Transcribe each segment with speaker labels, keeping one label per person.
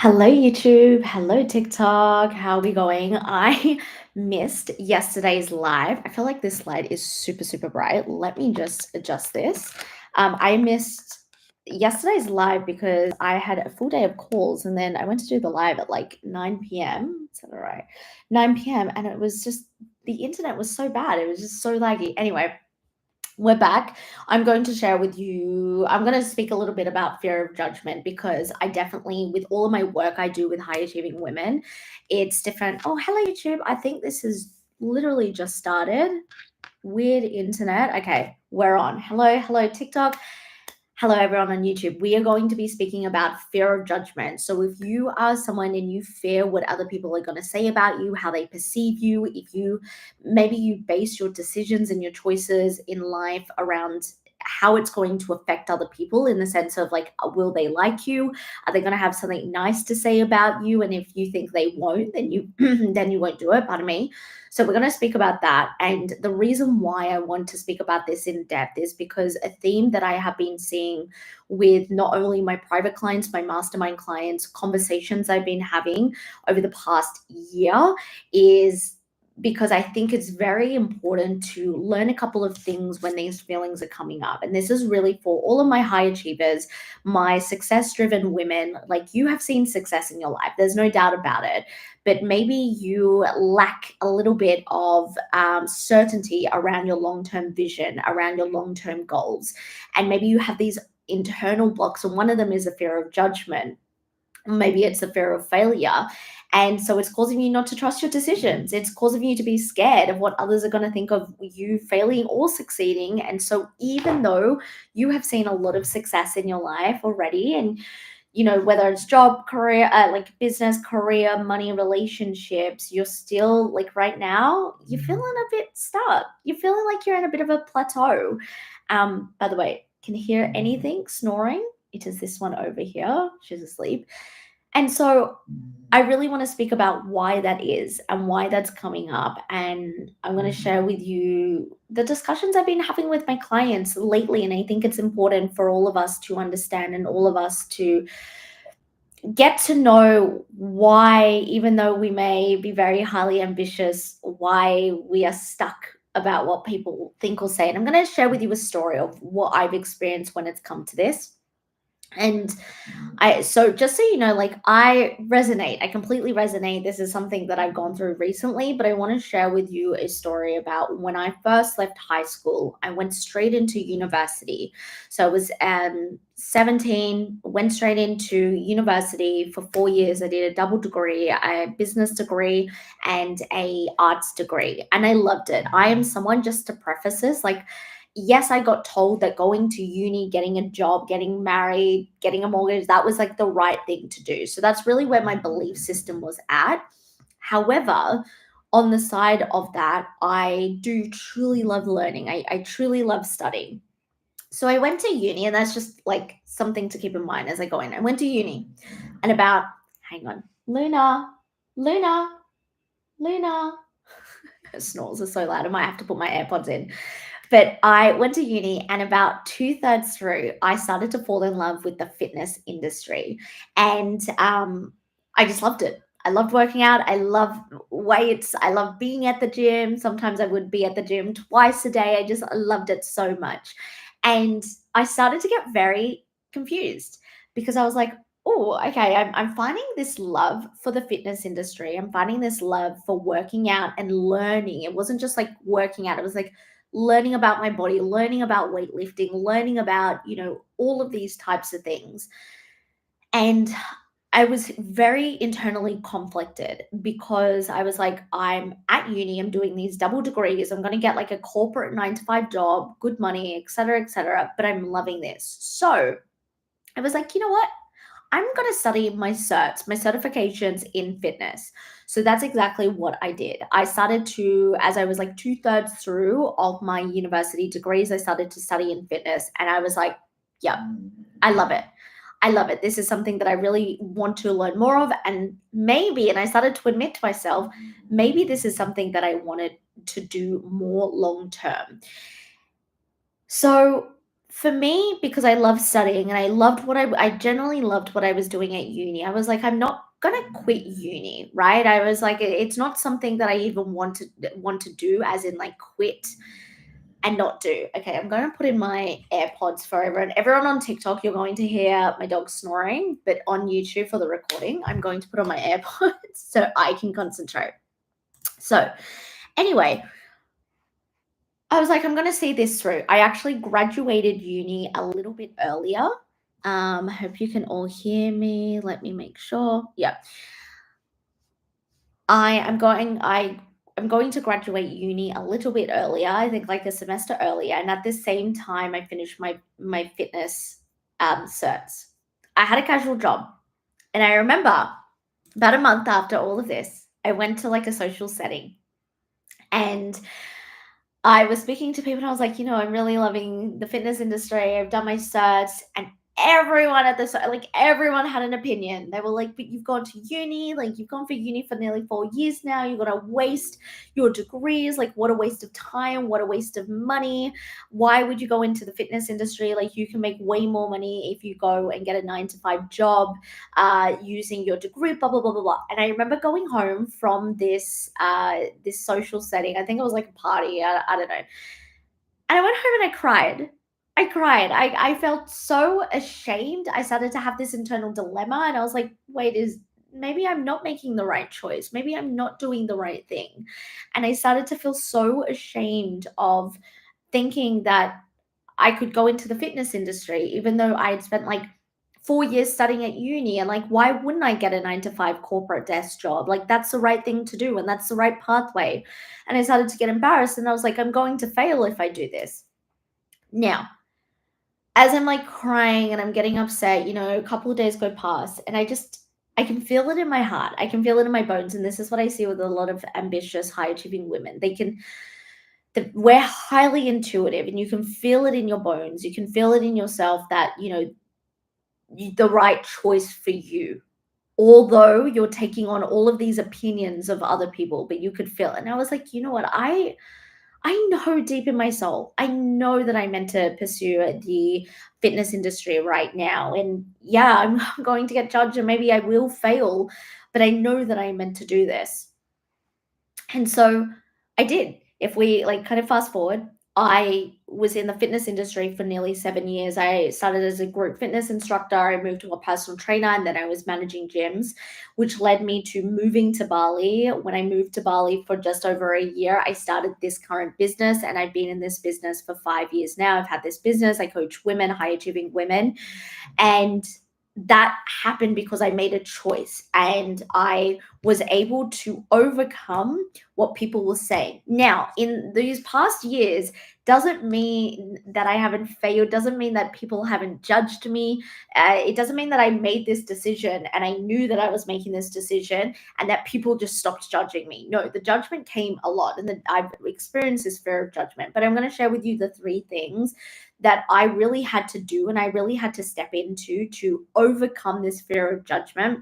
Speaker 1: Hello, YouTube. Hello, TikTok. How are we going? I missed yesterday's live. I feel like this light is super, super bright. Let me just adjust this. I missed yesterday's live because I had a full day of calls and then I went to do the live at like 9 p.m. Is that all right? 9 p.m. And it was just, the internet was so bad. It was just so laggy. Anyway, we're back. I'm going to share with you, I'm going to speak a little bit about fear of judgment because I definitely, with all of my work I do with high achieving women, it's different. Oh, hello, YouTube. I think this is literally just started. Weird internet. Okay, we're on. Hello, hello, TikTok. Hello, everyone on YouTube. We are going to be speaking about fear of judgment. So, if you are someone and you fear what other people are going to say about you, how they perceive you, if you maybe you base your decisions and your choices in life around how it's going to affect other people in the sense of like, will they like you? Are they going to have something nice to say about you? And if you think they won't, then you then you won't do it. Pardon me. So we're going to speak about that. And the reason why I want to speak about this in depth is because a theme that I have been seeing with not only my private clients, my mastermind clients, conversations I've been having over the past year is because I think it's very important to learn a couple of things when these feelings are coming up. And this is really for all of my high achievers, my success driven women. Like, you have seen success in your life, there's no doubt about it, but maybe you lack a little bit of certainty around your long term vision, around your long term goals. And maybe you have these internal blocks, and one of them is a fear of judgment. Maybe it's a fear of failure. And so it's causing you not to trust your decisions. It's causing you to be scared of what others are going to think of you failing or succeeding. And so, even though you have seen a lot of success in your life already, and whether it's job, career, like business, career, money, relationships, you're still like right now, you're feeling a bit stuck. You're feeling like you're in a bit of a plateau. By the way, can you hear anything snoring? It is this one over here. She's asleep. And so I really want to speak about why that is and why that's coming up. And I'm going to share with you the discussions I've been having with my clients lately. And I think it's important for all of us to understand and all of us to get to know why, even though we may be very highly ambitious, why we are stuck about what people think or say. And I'm going to share with you a story of what I've experienced when it's come to this. And so just so you know, like, I resonate. I completely resonate. This is something that I've gone through recently, but I want to share with you a story about when I first left high school. I went straight into university. So I was 17, went straight into university for 4 years. I did a double degree, a business degree and a arts degree, and I loved it. I am someone, just to preface this, like, yes, I got told that going to uni, getting a job, getting married, getting a mortgage, that was like the right thing to do. So that's really where my belief system was at. However, on the side of that, I do truly love learning. I truly love studying. So I went to uni, and that's just like something to keep in mind as I go in. I went to uni, and about, hang on, Luna, Luna, Luna. Her snores are so loud. I might have to put my AirPods in. But I went to uni, and about two-thirds through, I started to fall in love with the fitness industry. And I just loved it. I loved working out. I love weights. I love being at the gym. Sometimes I would be at the gym twice a day. I loved it so much. And I started to get very confused because I was like, oh, okay, I'm finding this love for the fitness industry. I'm finding this love for working out and learning. It wasn't just like working out, it was like learning about my body, learning about weightlifting, learning about, all of these types of things. And I was very internally conflicted because I was like, I'm at uni, I'm doing these double degrees, I'm going to get like a corporate 9 to 5 job, good money, et cetera, but I'm loving this. So I was like, you know what? I'm going to study my certs, my certifications in fitness. So that's exactly what I did. I started to, as I was like two-thirds through of my university degrees, I started to study in fitness. And I was like, yeah, I love it. I love it. This is something that I really want to learn more of. And maybe, and I started to admit to myself, maybe this is something that I wanted to do more long term. So For me, because I love studying and I generally loved what I was doing at uni. I was like, I'm not gonna quit uni, right? I was like, it's not something that I even want to do, as in like quit and not do. Okay, I'm going to put in my AirPods for everyone. Everyone on TikTok, you're going to hear my dog snoring, but on YouTube for the recording, I'm going to put on my AirPods so I can concentrate. So, anyway, I was like, I'm going to see this through. I actually graduated uni a little bit earlier. Hope you can all hear me. Let me make sure. Yeah. I'm going to graduate uni a little bit earlier, I think like a semester earlier, and at the same time I finished my fitness certs. I had a casual job, and I remember about a month after all of this, I went to like a social setting, and I was speaking to people and I was like, I'm really loving the fitness industry. I've done my certs, and everyone at this, like everyone had an opinion. They were like, but you've gone to uni, like you've gone for uni for nearly 4 years now. You're going to waste your degrees. Like, what a waste of time. What a waste of money. Why would you go into the fitness industry? Like, you can make way more money if you go and get a 9 to 5 job using your degree, blah, blah, blah, blah, blah. And I remember going home from this social setting. I think it was like a party. I don't know. And I went home and I cried. I cried. I felt so ashamed. I started to have this internal dilemma, and I was like, wait, is maybe I'm not making the right choice. Maybe I'm not doing the right thing. And I started to feel so ashamed of thinking that I could go into the fitness industry, even though I had spent like 4 years studying at uni. And like, why wouldn't I get a 9 to 5 corporate desk job? Like, that's the right thing to do, and that's the right pathway. And I started to get embarrassed, and I was like, I'm going to fail if I do this. Now, as I'm like crying and I'm getting upset, a couple of days go past, and I can feel it in my heart. I can feel it in my bones. And this is what I see with a lot of ambitious, high achieving women. We're highly intuitive, and you can feel it in your bones. You can feel it in yourself that, the right choice for you. Although you're taking on all of these opinions of other people, but you could feel it. And I was like, you know what? I know deep in my soul, I know that I'm meant to pursue the fitness industry right now. And yeah, I'm going to get judged and maybe I will fail, but I know that I'm meant to do this. And so I did. If we like kind of fast forward, I was in the fitness industry for nearly 7 years. I started as a group fitness instructor. I moved to a personal trainer, and then I was managing gyms, which led me to moving to Bali. When I moved to Bali for just over a year, I started this current business, and I've been in this business for 5 years now. I've had this business. I coach women, high achieving women, and that happened because I made a choice and I was able to overcome what people were saying. Now, in these past years, doesn't mean that I haven't failed, doesn't mean that people haven't judged me. It doesn't mean that I made this decision and I knew that I was making this decision and that people just stopped judging me. No, the judgment came a lot, and I've experienced this fear of judgment. But I'm going to share with you the 3 things that I really had to do and I really had to step into to overcome this fear of judgment,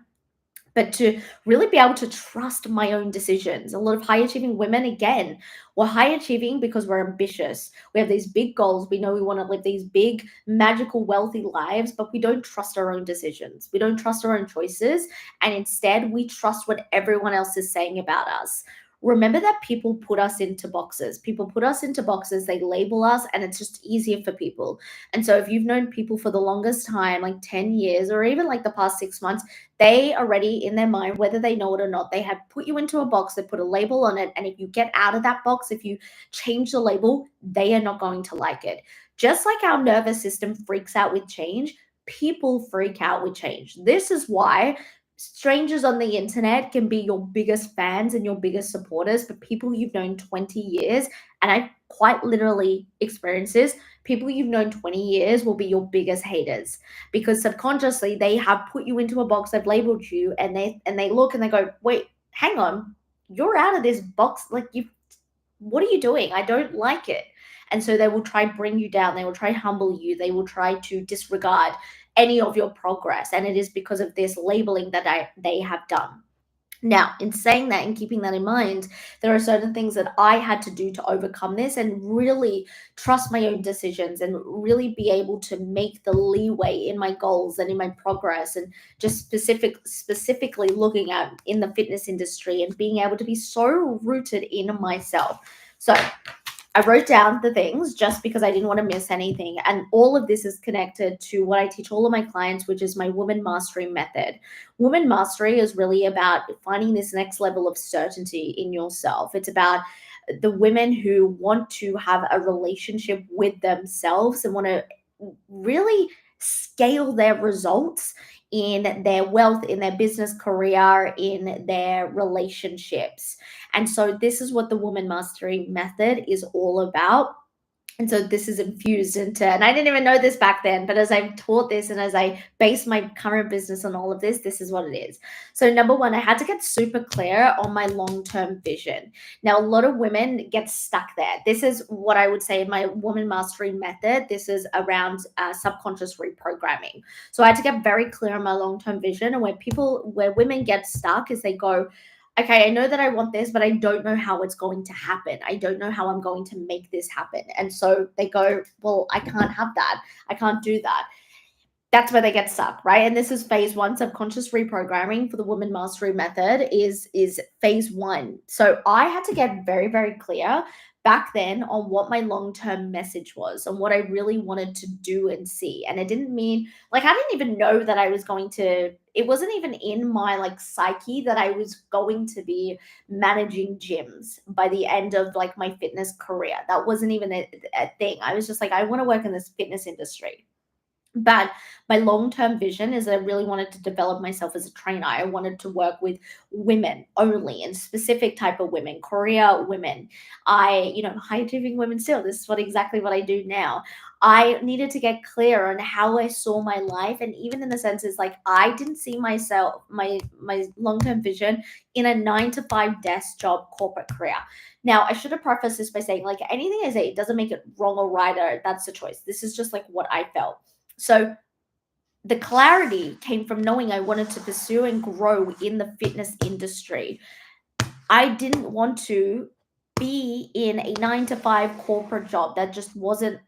Speaker 1: but to really be able to trust my own decisions. A lot of high achieving women, again, we're high achieving because we're ambitious. We have these big goals. We know we want to live these big, magical, wealthy lives, but we don't trust our own decisions. We don't trust our own choices. And instead, we trust what everyone else is saying about us. Remember that people put us into boxes. People put us into boxes, they label us, and it's just easier for people. And so, if you've known people for the longest time, like 10 years or even like the past 6 months, they already in their mind, whether they know it or not, they have put you into a box, they put a label on it. And if you get out of that box, if you change the label, they are not going to like it. Just like our nervous system freaks out with change, people freak out with change. This is why strangers on the internet can be your biggest fans and your biggest supporters, but people you've known 20 years, and I quite literally experienced this, people you've known 20 years will be your biggest haters because subconsciously they have put you into a box, they've labeled you, and they look and they go, wait, hang on, you're out of this box. Like, you, what are you doing? I don't like it. And so they will try bring you down, they will try humble you, they will try to disregard any of your progress. And it is because of this labeling that they have done. Now, in saying that and keeping that in mind, there are certain things that I had to do to overcome this and really trust my own decisions and really be able to make the leeway in my goals and in my progress, and just specifically looking at in the fitness industry and being able to be so rooted in myself. So I wrote down the things just because I didn't want to miss anything. And all of this is connected to what I teach all of my clients, which is my woman mastery method. Woman mastery is really about finding this next level of certainty in yourself. It's about the women who want to have a relationship with themselves and want to really scale their results in their wealth, in their business career, in their relationships. And so, this is what the Woman Mastery Method is all about. And so this is infused into, and I didn't even know this back then, but as I've taught this and as I base my current business on all of this is what it is. So, number one, I had to get super clear on my long term vision. Now, a lot of women get stuck there. This is what I would say in my woman mastery method. This is around subconscious reprogramming. So, I had to get very clear on my long term vision. And where women get stuck is they go, okay, I know that I want this, but I don't know how it's going to happen. I don't know how I'm going to make this happen. And so they go, well, I can't have that. I can't do that. That's where they get stuck, right? And this is phase one. Subconscious reprogramming for the woman mastery method is phase one. So I had to get very, very clear back then on what my long-term message was and what I really wanted to do and see. And it didn't mean, like, I didn't even know that I was going to, it wasn't even in my like psyche that I was going to be managing gyms by the end of like my fitness career. That wasn't even a thing. I was just like, I want to work in this fitness industry. But my long term vision is that I really wanted to develop myself as a trainer. I wanted to work with women only, and specific type of women, career women. High achieving women still. This is exactly what I do now. I needed to get clear on how I saw my life, and even in the senses like I didn't see myself, my long term vision in a 9 to 5 desk job corporate career. Now, I should have prefaced this by saying, like, anything I say, it doesn't make it wrong or right, or that's the choice. This is just like what I felt. So the clarity came from knowing I wanted to pursue and grow in the fitness industry. I didn't want to be in a 9 to 5 corporate job. That just wasn't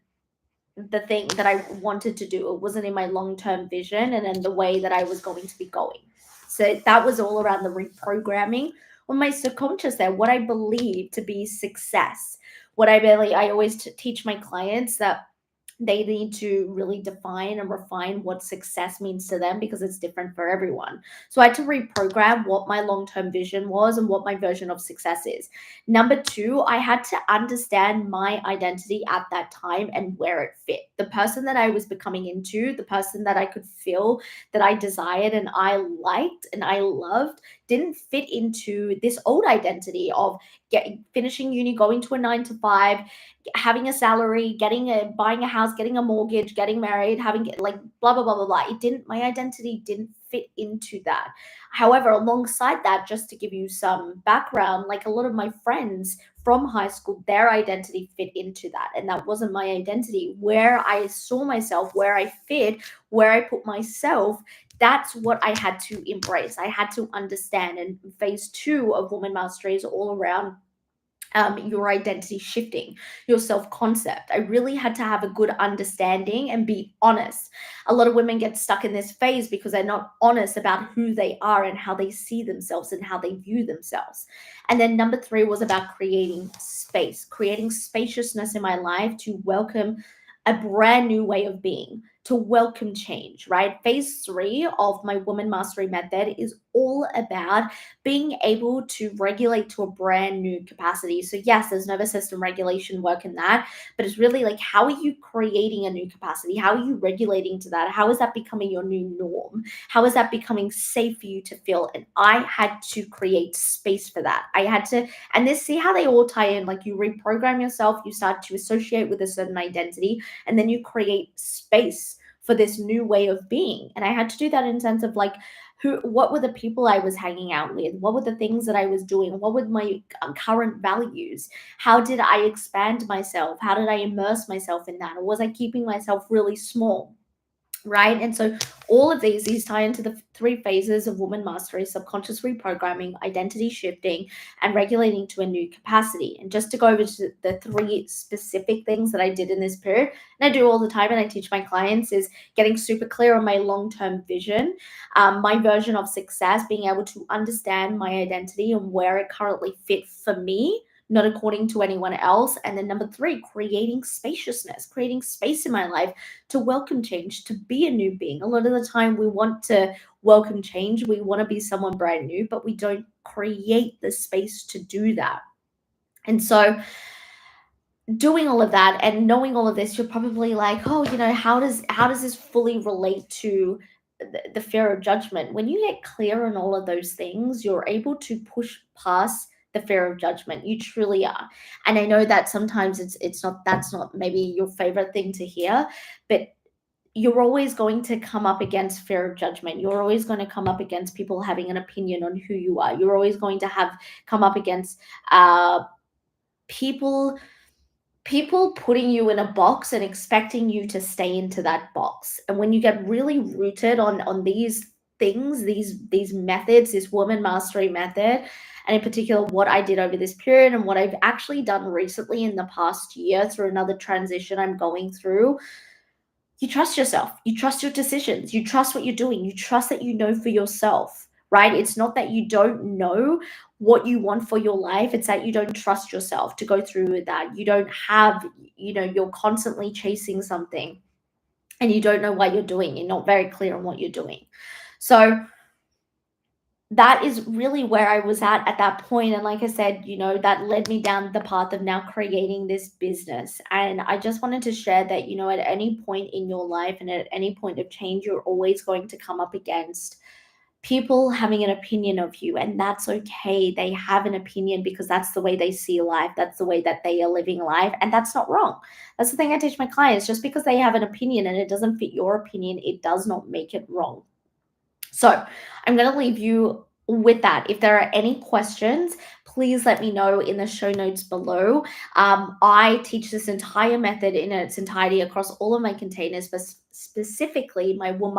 Speaker 1: the thing that I wanted to do. It wasn't in my long term vision and in the way that I was going to be going. So that was all around the reprogramming on my subconscious there, what I believe to be success. I always teach my clients that they need to really define and refine what success means to them because it's different for everyone. So I had to reprogram what my long term vision was and what my version of success is. Number two, I had to understand my identity at that time and where it fit. The person that I was becoming into, the person that I could feel that I desired and I liked and I loved, didn't fit into this old identity of finishing uni, going to a 9 to 5, having a salary, buying a house, getting a mortgage, getting married, having like blah blah blah blah blah. It didn't. My identity didn't fit into that. However, alongside that, just to give you some background, like a lot of my friends from high school, their identity fit into that, and that wasn't my identity. Where I saw myself, where I fit, where I put myself. That's what I had to embrace. I had to understand. And phase two of Woman Mastery is all around your identity shifting, your self concept. I really had to have a good understanding and be honest. A lot of women get stuck in this phase because they're not honest about who they are and how they see themselves and how they view themselves. And then number three was about creating space, creating spaciousness in my life to welcome a brand new way of being, to welcome change, right? Phase three of my woman mastery method is all about being able to regulate to a brand new capacity. So, yes, there's nervous system regulation work in that, but it's really like, how are you creating a new capacity? How are you regulating to that? How is that becoming your new norm? How is that becoming safe for you to feel? And I had to create space for that. I had to, and this, see how they all tie in. Like, you reprogram yourself, you start to associate with a certain identity, and then you create space for this new way of being. And I had to do that in sense of like, what were the people I was hanging out with? What were the things that I was doing? What were my current values? How did I expand myself? How did I immerse myself in that? Or was I keeping myself really small? right? And so all of these tie into the three phases of woman mastery: subconscious reprogramming, identity shifting, and regulating to a new capacity. And just to go over to the three specific things that I did in this period, and I do all the time and I teach my clients, is getting super clear on my long-term vision, my version of success, being able to understand my identity and where it currently fit for me, not according to anyone else. And then number three, creating spaciousness, creating space in my life to welcome change, to be a new being. A lot of the time we want to welcome change, we want to be someone brand new, but we don't create the space to do that. And so doing all of that and knowing all of this, you're probably like, oh, how does this fully relate to the fear of judgment? When you get clear on all of those things, you're able to push past the fear of judgment. You truly are. And I know that sometimes it's not, that's not maybe your favorite thing to hear, but you're always going to come up against fear of judgment. You're always going to come up against people having an opinion on who you are. You're always going to have come up against people putting you in a box and expecting you to stay into that box. And when you get really rooted on these things, these methods, this woman mastery method, and in particular what I did over this period and what I've actually done recently in the past year through another transition I'm going through, you trust yourself, you trust your decisions, you trust what you're doing, you trust that you know for yourself, right? It's not that you don't know what you want for your life, it's that you don't trust yourself to go through with that. You don't have, you're constantly chasing something and you don't know why you're doing, you're not very clear on what you're doing. So that is really where I was at that point. And like I said, that led me down the path of now creating this business. And I just wanted to share that, at any point in your life and at any point of change, you're always going to come up against people having an opinion of you. And that's okay. They have an opinion because that's the way they see life. That's the way that they are living life. And that's not wrong. That's the thing I teach my clients. Just because they have an opinion and it doesn't fit your opinion, it does not make it wrong. So I'm going to leave you with that. If there are any questions, please let me know in the show notes below. I teach this entire method in its entirety across all of my containers, but specifically my Woman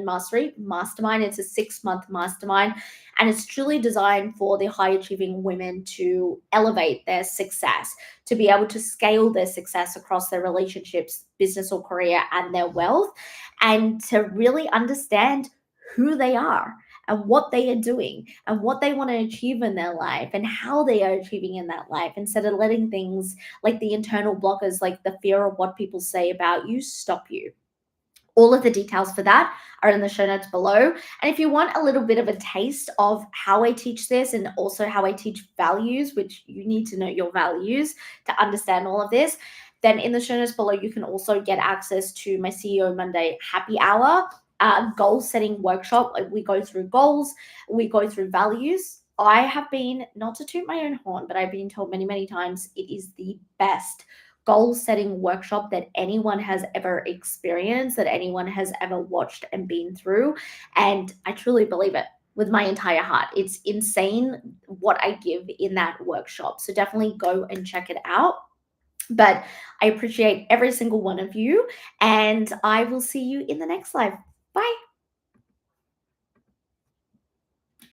Speaker 1: Mastery Mastermind. It's a 6-month mastermind, and it's truly designed for the high achieving women to elevate their success, to be able to scale their success across their relationships, business or career, and their wealth, and to really understand who they are and what they are doing and what they want to achieve in their life and how they are achieving in that life, instead of letting things like the internal blockers, like the fear of what people say about you, stop you. All of the details for that are in the show notes below. And if you want a little bit of a taste of how I teach this and also how I teach values, which you need to know your values to understand all of this, then in the show notes below, you can also get access to my CEO Monday happy hour, goal setting workshop. We go through goals, we go through values. I have been, not to toot my own horn, but I've been told many, many times it is the best goal setting workshop that anyone has ever experienced, that anyone has ever watched and been through. And I truly believe it with my entire heart. It's insane what I give in that workshop. So definitely go and check it out. But I appreciate every single one of you, and I will see you in the next live.